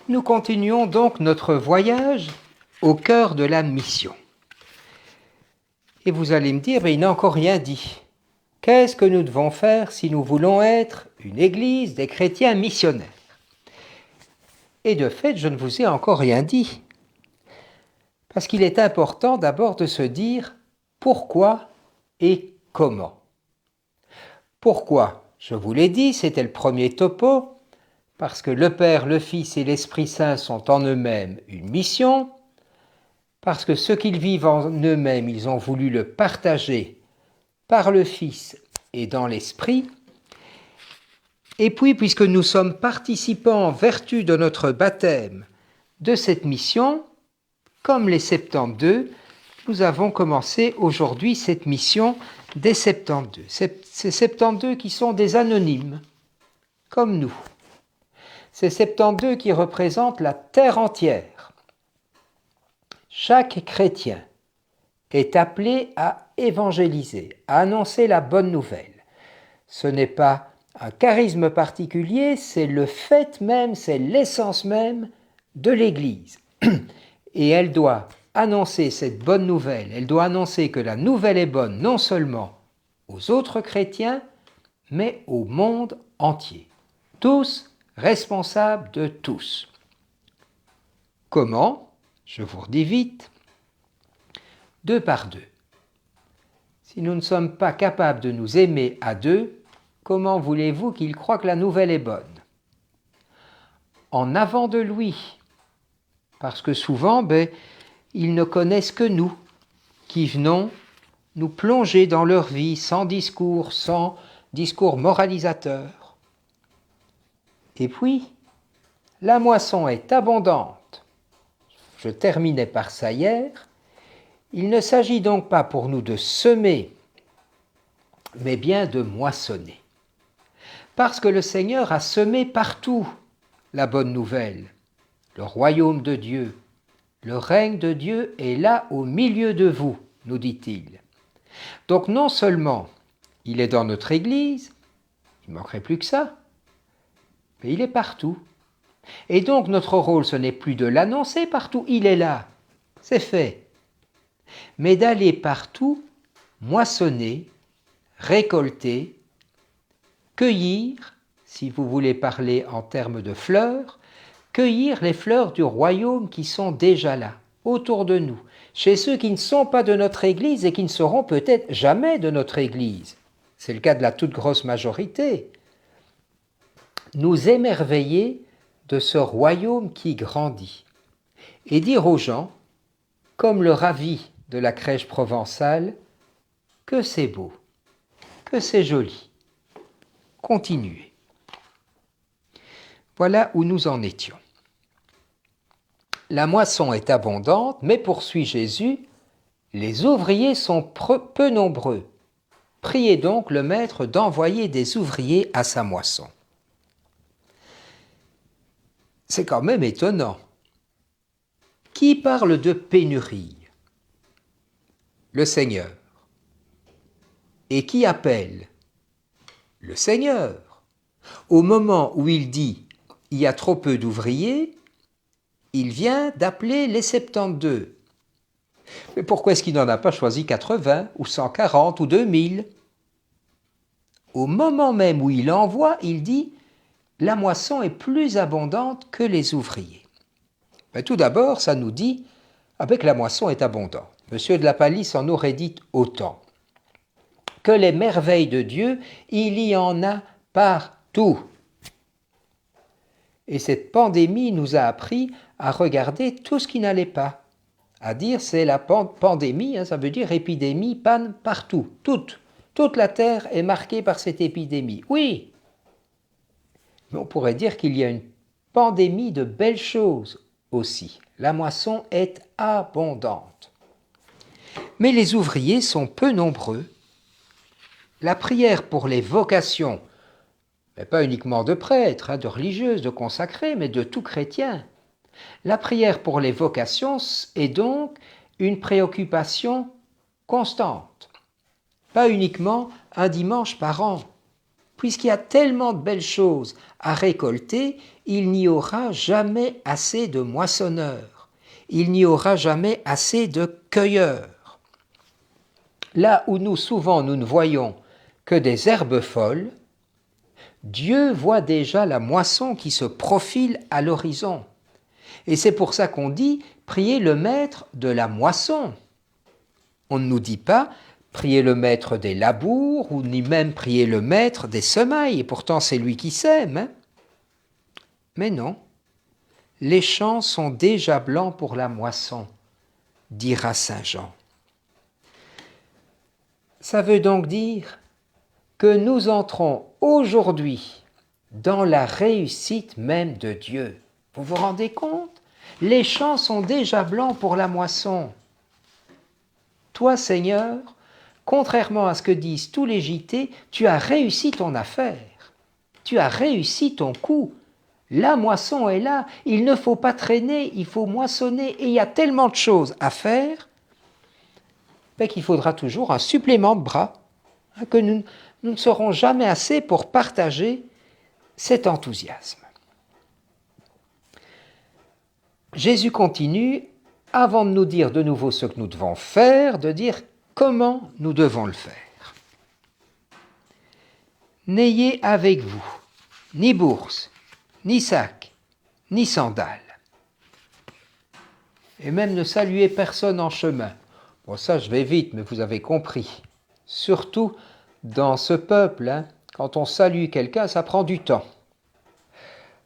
Nous continuons donc notre voyage au cœur de la mission. Et vous allez me dire, il n'a encore rien dit. Qu'est-ce que nous devons faire si nous voulons être une église des chrétiens missionnaires? Et de fait, je ne vous ai encore rien dit. Parce qu'il est important d'abord de se dire pourquoi et comment. Pourquoi? Je vous l'ai dit, c'était le premier topo, parce que le Père, le Fils et l'Esprit Saint sont en eux-mêmes une mission, parce que ce qu'ils vivent en eux-mêmes, ils ont voulu le partager par le Fils et dans l'Esprit. Et puis, puisque nous sommes participants en vertu de notre baptême de cette mission, comme les 72, nous avons commencé aujourd'hui cette mission des 72. Ces 72 qui sont des anonymes, comme nous. Ces 72 qui représentent la terre entière. Chaque chrétien est appelé à évangéliser, à annoncer la bonne nouvelle. Ce n'est pas un charisme particulier, c'est le fait même, c'est l'essence même de l'Église. Et elle doit annoncer cette bonne nouvelle, elle doit annoncer que la nouvelle est bonne non seulement aux autres chrétiens, mais au monde entier. Tous responsables de tous. Comment? Je vous redis vite. 2 par 2. Si nous ne sommes pas capables de nous aimer à deux, comment voulez-vous qu'ils croient que la nouvelle est bonne? En avant de lui, parce que souvent, ils ne connaissent que nous, qui venons nous plonger dans leur vie sans discours moralisateur. Et puis, la moisson est abondante. Je terminais par ça hier. Il ne s'agit donc pas pour nous de semer, mais bien de moissonner. Parce que le Seigneur a semé partout la bonne nouvelle. Le royaume de Dieu, le règne de Dieu est là au milieu de vous, nous dit-il. Donc non seulement il est dans notre Église, il ne manquerait plus que ça, mais il est partout. Et donc notre rôle, ce n'est plus de l'annoncer partout, il est là, c'est fait, mais d'aller partout moissonner, récolter, cueillir, si vous voulez parler en termes de fleurs, cueillir les fleurs du royaume qui sont déjà là, autour de nous, chez ceux qui ne sont pas de notre Église et qui ne seront peut-être jamais de notre Église. C'est le cas de la toute grosse majorité. Nous émerveiller de ce royaume qui grandit et dire aux gens, comme le ravi de la crèche provençale, que c'est beau, que c'est joli. Continuez. Voilà où nous en étions. La moisson est abondante, mais poursuit Jésus, les ouvriers sont peu nombreux. Priez donc le maître d'envoyer des ouvriers à sa moisson. C'est quand même étonnant. Qui parle de pénurie? Le Seigneur. Et qui appelle? Le Seigneur. Au moment où il dit « il y a trop peu d'ouvriers », il vient d'appeler les 72. Mais pourquoi est-ce qu'il n'en a pas choisi 80 ou 140 ou 2000? Au moment même où il envoie, il dit « la moisson est plus abondante que les ouvriers ». Tout d'abord, ça nous dit que la moisson est abondante. Monsieur de la Palisse en aurait dit autant. Que les merveilles de Dieu, il y en a partout. Et cette pandémie nous a appris à regarder tout ce qui n'allait pas. À dire c'est la pandémie, ça veut dire épidémie, panne partout, toute la terre est marquée par cette épidémie. Oui, mais on pourrait dire qu'il y a une pandémie de belles choses aussi. La moisson est abondante. Mais les ouvriers sont peu nombreux. La prière pour les vocations, mais pas uniquement de prêtres, de religieuses, de consacrés, mais de tout chrétien. La prière pour les vocations est donc une préoccupation constante. Pas uniquement un dimanche par an, puisqu'il y a tellement de belles choses à récolter, il n'y aura jamais assez de moissonneurs, il n'y aura jamais assez de cueilleurs. Là où nous ne voyons que des herbes folles, Dieu voit déjà la moisson qui se profile à l'horizon. Et c'est pour ça qu'on dit « priez le maître de la moisson ». On ne nous dit pas « priez le maître des labours » ou ni même « priez le maître des semailles », et pourtant c'est lui qui sème. Hein. Mais non, les champs sont déjà blancs pour la moisson, dira saint Jean. Ça veut donc dire que nous entrons aujourd'hui dans la réussite même de Dieu. Vous vous rendez compte? Les champs sont déjà blancs pour la moisson. Toi, Seigneur, contrairement à ce que disent tous les JT, tu as réussi ton affaire. Tu as réussi ton coup. La moisson est là. Il ne faut pas traîner, il faut moissonner. Et il y a tellement de choses à faire qu'il faudra toujours un supplément de bras, que nous ne serons jamais assez pour partager cet enthousiasme. Jésus continue, avant de nous dire de nouveau ce que nous devons faire, de dire comment nous devons le faire. N'ayez avec vous ni bourse, ni sac, ni sandales. Et même ne saluez personne en chemin. Bon, ça, je vais vite, mais vous avez compris. Surtout dans ce peuple, quand on salue quelqu'un, ça prend du temps.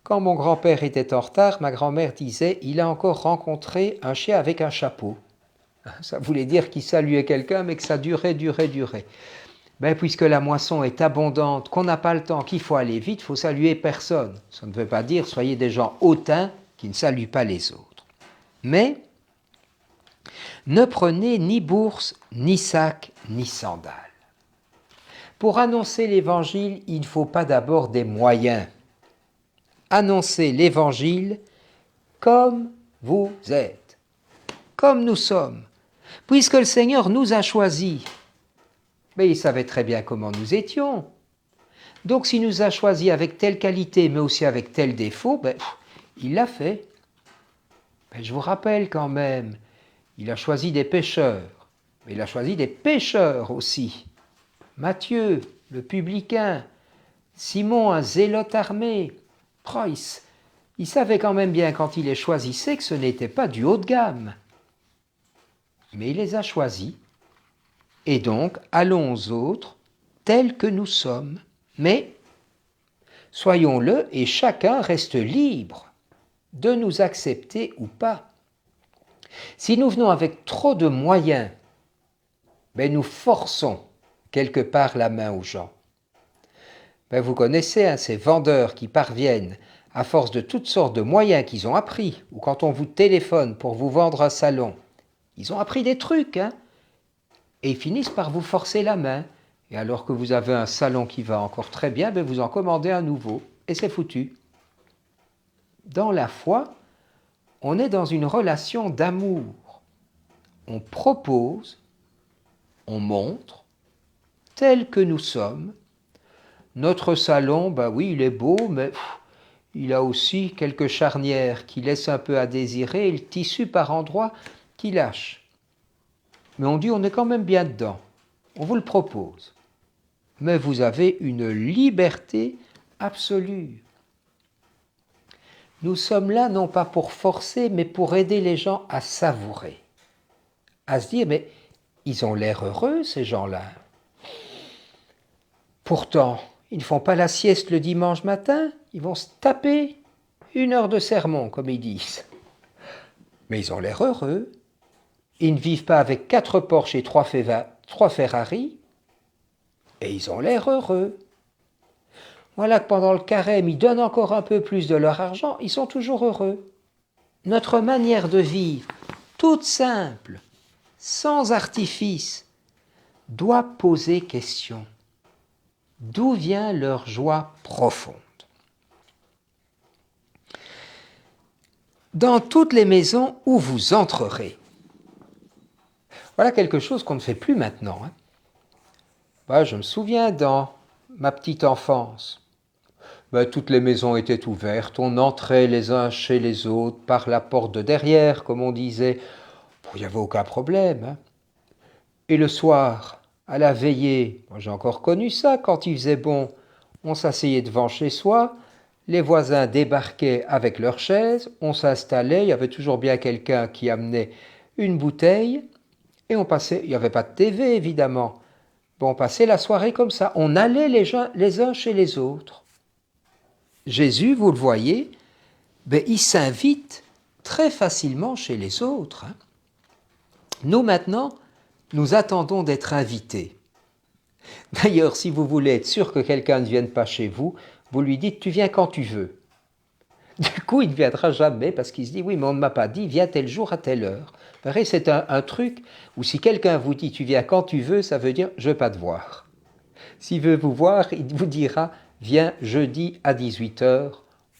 Quand mon grand-père était en retard, ma grand-mère disait « il a encore rencontré un chien avec un chapeau ». Ça voulait dire qu'il saluait quelqu'un, mais que ça durait. Puisque la moisson est abondante, qu'on n'a pas le temps, qu'il faut aller vite, il faut saluer personne. Ça ne veut pas dire soyez des gens hautains qui ne saluent pas les autres. Mais ne prenez ni bourse, ni sac, ni sandales. Pour annoncer l'évangile, il ne faut pas d'abord des moyens. Annoncer l'évangile comme vous êtes, comme nous sommes. Puisque le Seigneur nous a choisis, mais il savait très bien comment nous étions. Donc s'il nous a choisis avec telle qualité, mais aussi avec tel défaut, il l'a fait. Je vous rappelle quand même, il a choisi des pécheurs, mais il a choisi des pécheurs aussi. Matthieu, le publicain, Simon, un zélote armé. Il savait quand même bien quand il les choisissait que ce n'était pas du haut de gamme. Mais il les a choisis. Et donc, allons aux autres tels que nous sommes. Mais soyons-le et chacun reste libre de nous accepter ou pas. Si nous venons avec trop de moyens, nous forçons quelque part la main aux gens. Vous connaissez ces vendeurs qui parviennent, à force de toutes sortes de moyens qu'ils ont appris, ou quand on vous téléphone pour vous vendre un salon, ils ont appris des trucs, et ils finissent par vous forcer la main. Et alors que vous avez un salon qui va encore très bien, vous en commandez un nouveau, et c'est foutu. Dans la foi, on est dans une relation d'amour. On propose, on montre, tel que nous sommes. Notre salon, oui, il est beau, mais il a aussi quelques charnières qui laissent un peu à désirer, et le tissu par endroits qui lâche. Mais on dit, on est quand même bien dedans. On vous le propose. Mais vous avez une liberté absolue. Nous sommes là non pas pour forcer, mais pour aider les gens à savourer. À se dire, mais ils ont l'air heureux, ces gens-là. Pourtant, ils ne font pas la sieste le dimanche matin, ils vont se taper 1 heure de sermon, comme ils disent. Mais ils ont l'air heureux. Ils ne vivent pas avec 4 Porsche et 3 Ferrari, et ils ont l'air heureux. Voilà que pendant le carême, ils donnent encore un peu plus de leur argent, ils sont toujours heureux. Notre manière de vivre, toute simple, sans artifice, doit poser question. D'où vient leur joie profonde? Dans toutes les maisons où vous entrerez. Voilà quelque chose qu'on ne fait plus maintenant. Je me souviens dans ma petite enfance, toutes les maisons étaient ouvertes, on entrait les uns chez les autres par la porte de derrière, comme on disait. Il n'y avait aucun problème. Hein. Et le soir, à la veillée, moi j'ai encore connu ça, quand il faisait bon, on s'asseyait devant chez soi, les voisins débarquaient avec leurs chaises, on s'installait, il y avait toujours bien quelqu'un qui amenait une bouteille, et on passait, il n'y avait pas de TV évidemment, on passait la soirée comme ça, on allait les uns chez les autres. Jésus, vous le voyez, il s'invite très facilement chez les autres. Hein. Nous maintenant, nous attendons d'être invités. D'ailleurs, si vous voulez être sûr que quelqu'un ne vienne pas chez vous, vous lui dites « tu viens quand tu veux ». Du coup, il ne viendra jamais parce qu'il se dit « oui, mais on ne m'a pas dit, viens tel jour à telle heure ». Vous voyez, c'est un truc où si quelqu'un vous dit « tu viens quand tu veux », ça veut dire « je veux pas te voir ». S'il veut vous voir, il vous dira « viens jeudi à 18h,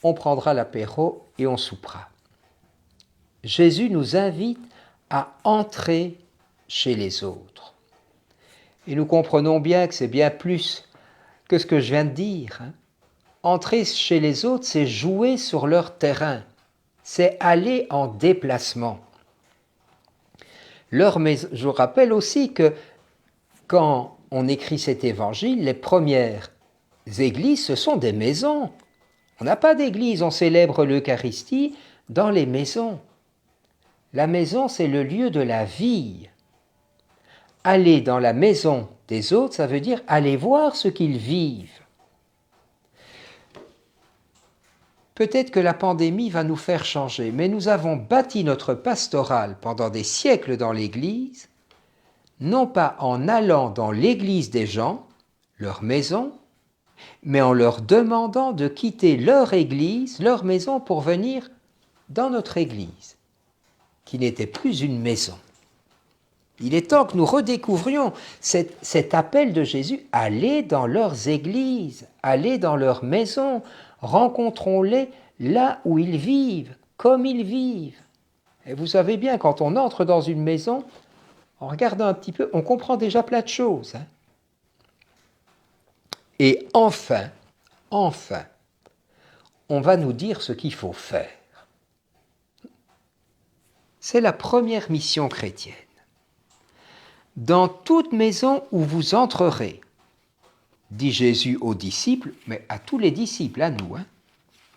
on prendra l'apéro et on soupera ». Jésus nous invite à entrer chez les autres. Et nous comprenons bien que c'est bien plus que ce que je viens de dire. Hein. Entrer chez les autres, c'est jouer sur leur terrain, c'est aller en déplacement. Je vous rappelle aussi que quand on écrit cet évangile, les premières églises, ce sont des maisons. On n'a pas d'église, on célèbre l'Eucharistie dans les maisons. La maison, c'est le lieu de la vie. Aller dans la maison des autres, ça veut dire aller voir ce qu'ils vivent. Peut-être que la pandémie va nous faire changer, mais nous avons bâti notre pastorale pendant des siècles dans l'Église, non pas en allant dans l'Église des gens, leur maison, mais en leur demandant de quitter leur Église, leur maison, pour venir dans notre Église, qui n'était plus une maison. Il est temps que nous redécouvrions cet appel de Jésus, allez dans leurs églises, allez dans leurs maisons, rencontrons-les là où ils vivent, comme ils vivent. Et vous savez bien, quand on entre dans une maison, en regardant un petit peu, on comprend déjà plein de choses. Hein. Et enfin, on va nous dire ce qu'il faut faire. C'est la première mission chrétienne. Dans toute maison où vous entrerez, dit Jésus aux disciples, mais à tous les disciples, à nous, hein,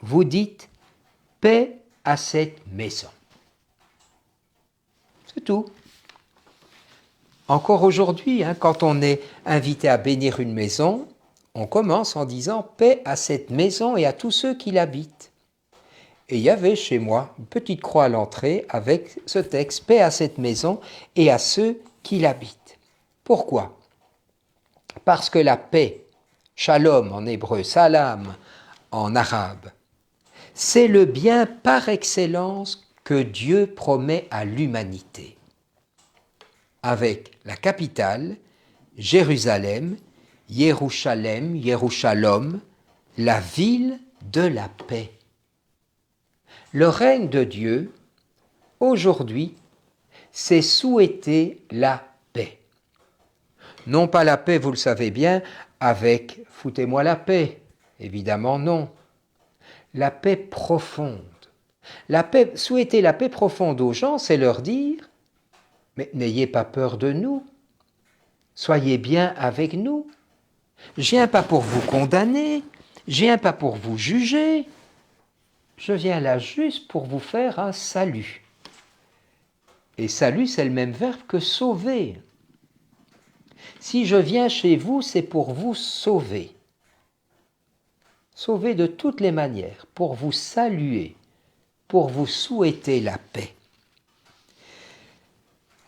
vous dites « paix à cette maison ». C'est tout. Encore aujourd'hui, hein, quand on est invité à bénir une maison, on commence en disant « paix à cette maison et à tous ceux qui l'habitent ». Et il y avait chez moi une petite croix à l'entrée avec ce texte « paix à cette maison et à ceux qui l'habitent ». Pourquoi ? Parce que la paix, shalom en hébreu, salam en arabe, c'est le bien par excellence que Dieu promet à l'humanité. Avec la capitale, Jérusalem, Yerushalem, Yerushalom, la ville de la paix. Le règne de Dieu, aujourd'hui, c'est souhaiter la paix. Non pas la paix, vous le savez bien, avec « foutez-moi la paix », évidemment non. La paix profonde. Souhaiter la paix profonde aux gens, c'est leur dire « mais n'ayez pas peur de nous, soyez bien avec nous. Je viens pas pour vous condamner, je viens pas pour vous juger, je viens là juste pour vous faire un salut. » Et salut, c'est le même verbe que sauver. Si je viens chez vous, c'est pour vous sauver. Sauver de toutes les manières, pour vous saluer, pour vous souhaiter la paix.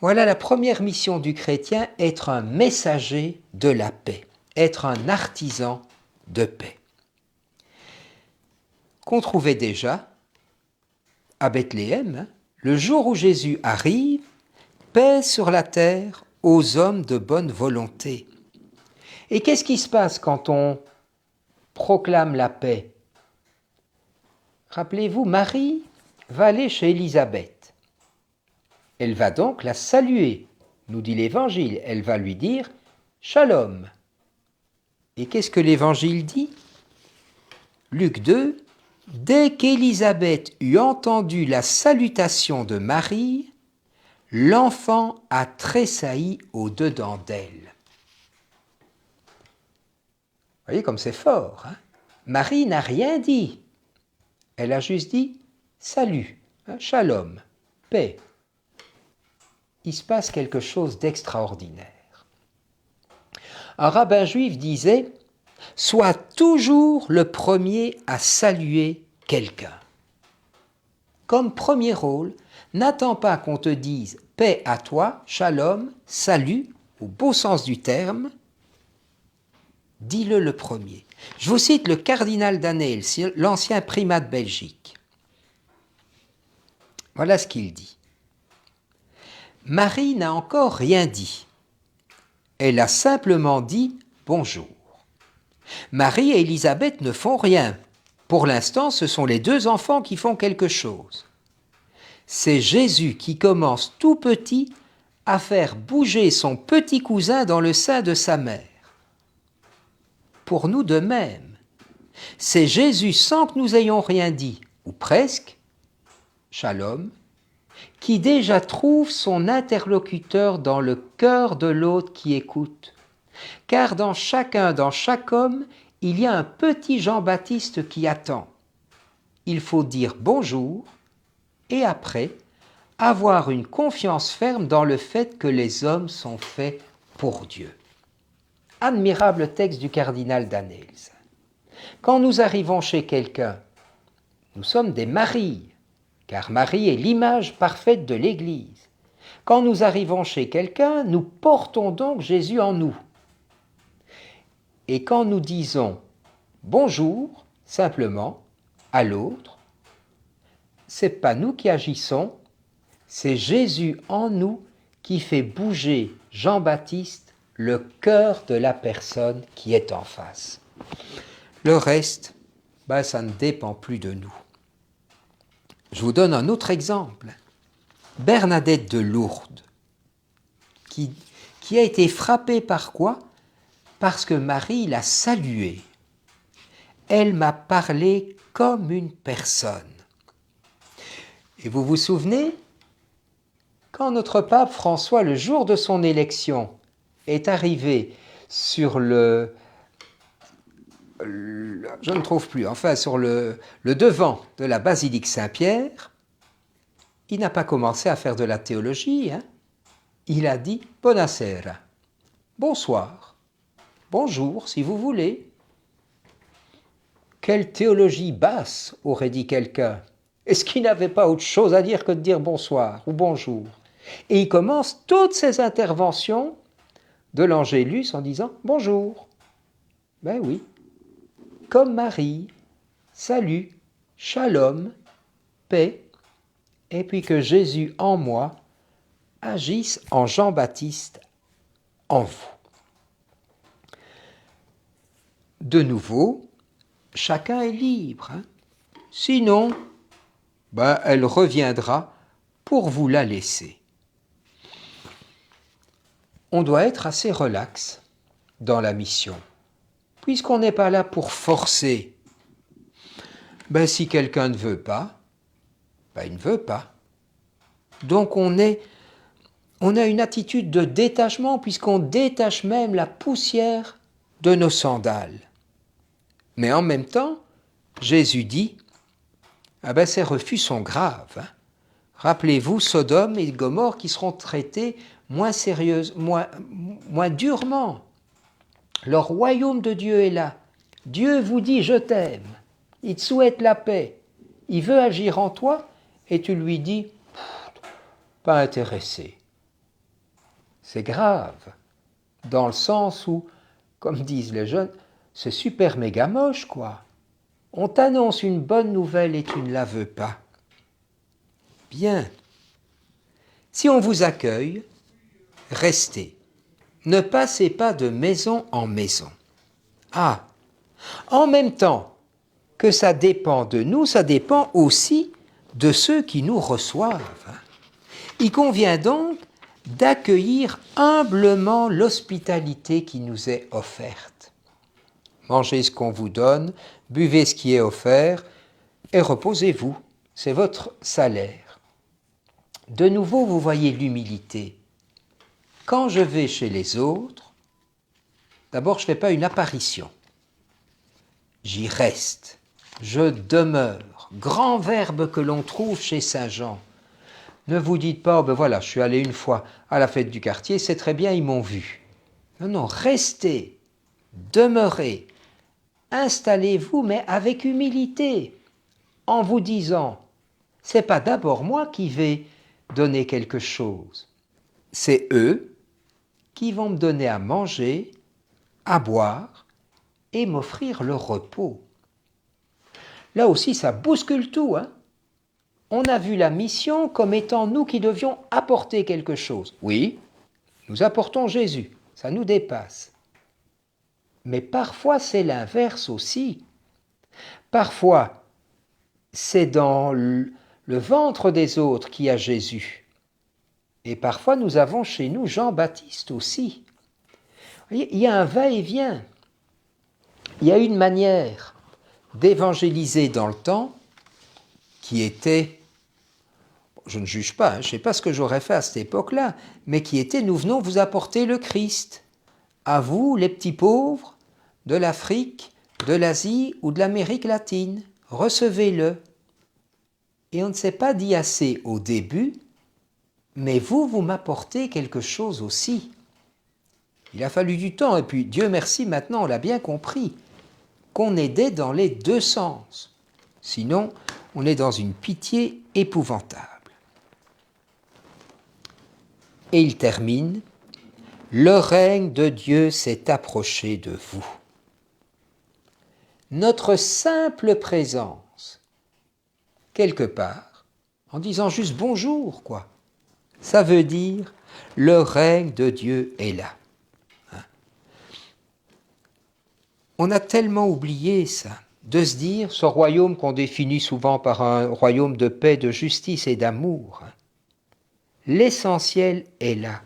Voilà la première mission du chrétien, être un messager de la paix, être un artisan de paix. Qu'on trouvait déjà à Bethléem, hein, le jour où Jésus arrive, paix sur la terre aux hommes de bonne volonté. Et qu'est-ce qui se passe quand on proclame la paix? Rappelez-vous, Marie va aller chez Élisabeth. Elle va donc la saluer, nous dit l'Évangile. Elle va lui dire « Shalom ». Et qu'est-ce que l'Évangile dit? Luc 2, dès qu'Élisabeth eut entendu la salutation de Marie, l'enfant a tressailli au-dedans d'elle. Vous voyez comme c'est fort, hein? Marie n'a rien dit. Elle a juste dit salut, hein, shalom, paix. Il se passe quelque chose d'extraordinaire. Un rabbin juif disait « Sois toujours le premier à saluer quelqu'un. » Comme premier rôle, n'attends pas qu'on te dise « paix à toi, shalom, salut » au beau sens du terme. Dis-le le premier. Je vous cite le cardinal d'Annels, l'ancien primat de Belgique. Voilà ce qu'il dit. Marie n'a encore rien dit. Elle a simplement dit bonjour. Marie et Élisabeth ne font rien. Pour l'instant, ce sont les deux enfants qui font quelque chose. C'est Jésus qui commence tout petit à faire bouger son petit cousin dans le sein de sa mère. Pour nous de même, c'est Jésus sans que nous ayons rien dit, ou presque, shalom, qui déjà trouve son interlocuteur dans le cœur de l'autre qui écoute. Car dans chaque homme, il y a un petit Jean-Baptiste qui attend. Il faut dire bonjour et après, avoir une confiance ferme dans le fait que les hommes sont faits pour Dieu. Admirable texte du cardinal d'Annels. Quand nous arrivons chez quelqu'un, nous sommes des Maries, car Marie est l'image parfaite de l'Église. Quand nous arrivons chez quelqu'un, nous portons donc Jésus en nous. Et quand nous disons bonjour, simplement, à l'autre, c'est pas nous qui agissons, c'est Jésus en nous qui fait bouger Jean-Baptiste, le cœur de la personne qui est en face. Le reste, ça ne dépend plus de nous. Je vous donne un autre exemple. Bernadette de Lourdes, qui a été frappée par quoi? Parce que Marie l'a saluée. Elle m'a parlé comme une personne. Et vous vous souvenez? Quand notre pape François, le jour de son élection, est arrivé sur sur le devant de la basilique Saint-Pierre, il n'a pas commencé à faire de la théologie, hein. Il a dit « Buonasera », bonsoir, bonjour si vous voulez. Quelle théologie basse, aurait dit quelqu'un. Est-ce qu'il n'avait pas autre chose à dire que de dire bonsoir ou bonjour? Et il commence toutes ses interventions de l'Angélus en disant bonjour. Ben oui, comme Marie, salut, shalom, paix, et puis que Jésus en moi agisse en Jean-Baptiste en vous. De nouveau, chacun est libre, hein? Sinon, elle reviendra pour vous la laisser. On doit être assez relax dans la mission, puisqu'on n'est pas là pour forcer. Si quelqu'un ne veut pas, il ne veut pas. Donc on a une attitude de détachement, puisqu'on détache même la poussière de nos sandales. Mais en même temps, Jésus dit, ces refus sont graves, hein. Rappelez-vous Sodome et Gomorrhe qui seront traités moins sérieusement, moins durement. Le royaume de Dieu est là. Dieu vous dit « je t'aime ». Il te souhaite la paix. Il veut agir en toi et tu lui dis « pas intéressé ». C'est grave, dans le sens où, comme disent les jeunes, c'est super méga moche, quoi. On t'annonce une bonne nouvelle et tu ne la veux pas. Bien. Si on vous accueille, restez. Ne passez pas de maison en maison. En même temps que ça dépend de nous, ça dépend aussi de ceux qui nous reçoivent. Il convient donc d'accueillir humblement l'hospitalité qui nous est offerte. Mangez ce qu'on vous donne, buvez ce qui est offert, et reposez-vous. C'est votre salaire. De nouveau, vous voyez l'humilité. Quand je vais chez les autres, d'abord, je ne fais pas une apparition. J'y reste, je demeure. Grand verbe que l'on trouve chez saint Jean. Ne vous dites pas, oh ben voilà, je suis allé une fois à la fête du quartier, c'est très bien, ils m'ont vu. Non, non, restez, demeurez, installez-vous, mais avec humilité, en vous disant, c'est pas d'abord moi qui vais donner quelque chose, c'est eux qui vont me donner à manger, à boire et m'offrir le repos. Là aussi, ça bouscule tout, hein. On a vu la mission comme étant nous qui devions apporter quelque chose. Oui, nous apportons Jésus, ça nous dépasse. Mais parfois, c'est l'inverse aussi. Parfois, c'est dans le ventre des autres qu'il y a Jésus. Et parfois, nous avons chez nous Jean-Baptiste aussi. Il y a un va-et-vient. Il y a une manière d'évangéliser dans le temps qui était, je ne juge pas, je ne sais pas ce que j'aurais fait à cette époque-là, mais qui était, nous venons vous apporter le Christ. À vous, les petits pauvres, de l'Afrique, de l'Asie ou de l'Amérique latine, recevez-le. Et on ne s'est pas dit assez au début, mais vous m'apportez quelque chose aussi. Il a fallu du temps, et puis Dieu merci, maintenant on l'a bien compris, qu'on aidait dans les deux sens. Sinon, on est dans une pitié épouvantable. Et il termine, « Le règne de Dieu s'est approché de vous. » Notre simple présence, quelque part, en disant juste bonjour, quoi, ça veut dire, le règne de Dieu est là. On a tellement oublié ça, de se dire, ce royaume qu'on définit souvent par un royaume de paix, de justice et d'amour, l'essentiel est là.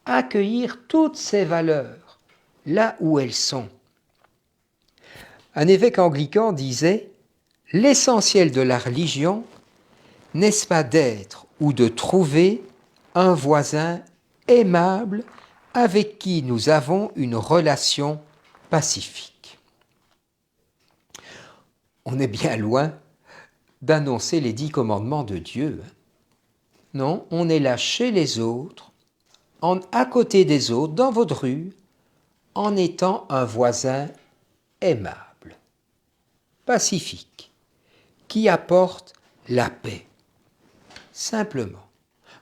Accueillir toutes ces valeurs, là où elles sont. Un évêque anglican disait, l'essentiel de la religion, n'est-ce pas d'être ou de trouver un voisin aimable avec qui nous avons une relation pacifique. On est bien loin d'annoncer les 10 commandements de Dieu. Non, on est là chez les autres, à côté des autres, dans votre rue, en étant un voisin aimable, pacifique, qui apporte la paix. Simplement,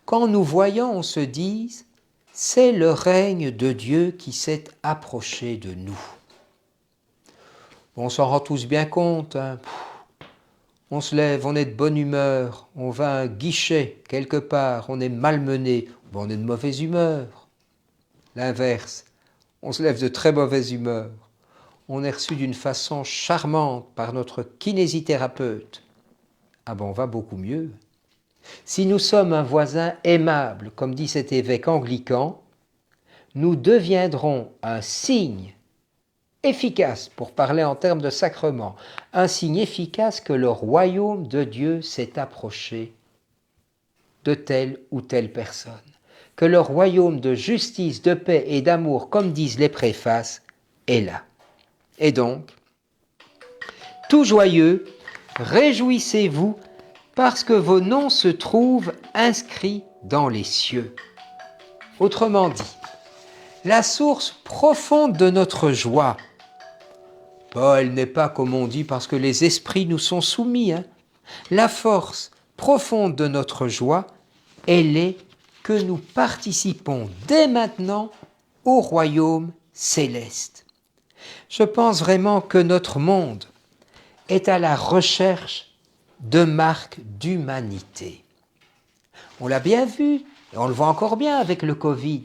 quand nous voyons, on se dise, c'est le règne de Dieu qui s'est approché de nous. On s'en rend tous bien compte, hein. On se lève, on est de bonne humeur, on va à un guichet quelque part, on est malmené, on est de mauvaise humeur. L'inverse, on se lève de très mauvaise humeur, on est reçu d'une façon charmante par notre kinésithérapeute. Ah ben on va beaucoup mieux. Si nous sommes un voisin aimable, comme dit cet évêque anglican, nous deviendrons un signe efficace, pour parler en termes de sacrement, un signe efficace que le royaume de Dieu s'est approché de telle ou telle personne, que le royaume de justice, de paix et d'amour, comme disent les préfaces, est là. Et donc, tout joyeux, réjouissez-vous parce que vos noms se trouvent inscrits dans les cieux. Autrement dit, la source profonde de notre joie, elle n'est pas, comme on dit, parce que les esprits nous sont soumis. La force profonde de notre joie, elle est que nous participons dès maintenant au royaume céleste. Je pense vraiment que notre monde est à la recherche de marques d'humanité. On l'a bien vu, et on le voit encore bien avec le Covid.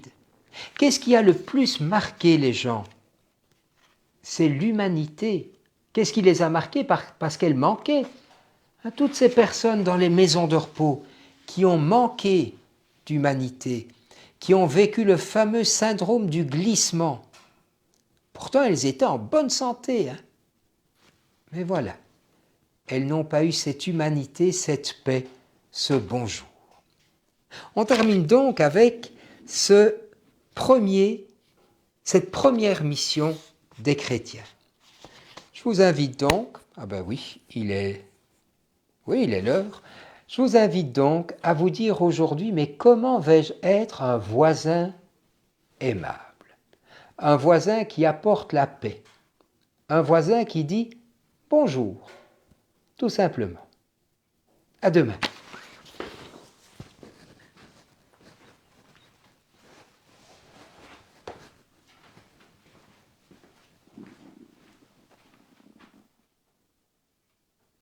Qu'est-ce qui a le plus marqué les gens ? C'est l'humanité. Qu'est-ce qui les a marqués ? Parce qu'elle manquait. Toutes ces personnes dans les maisons de repos qui ont manqué d'humanité, qui ont vécu le fameux syndrome du glissement. Pourtant, elles étaient en bonne santé, hein. Mais voilà, elles n'ont pas eu cette humanité, cette paix, ce bonjour. On termine donc avec cette première mission des chrétiens. Je vous invite donc, oui, il est l'heure. Je vous invite donc à vous dire aujourd'hui, mais comment vais-je être un voisin aimable? Un voisin qui apporte la paix. Un voisin qui dit bonjour, tout simplement. À demain.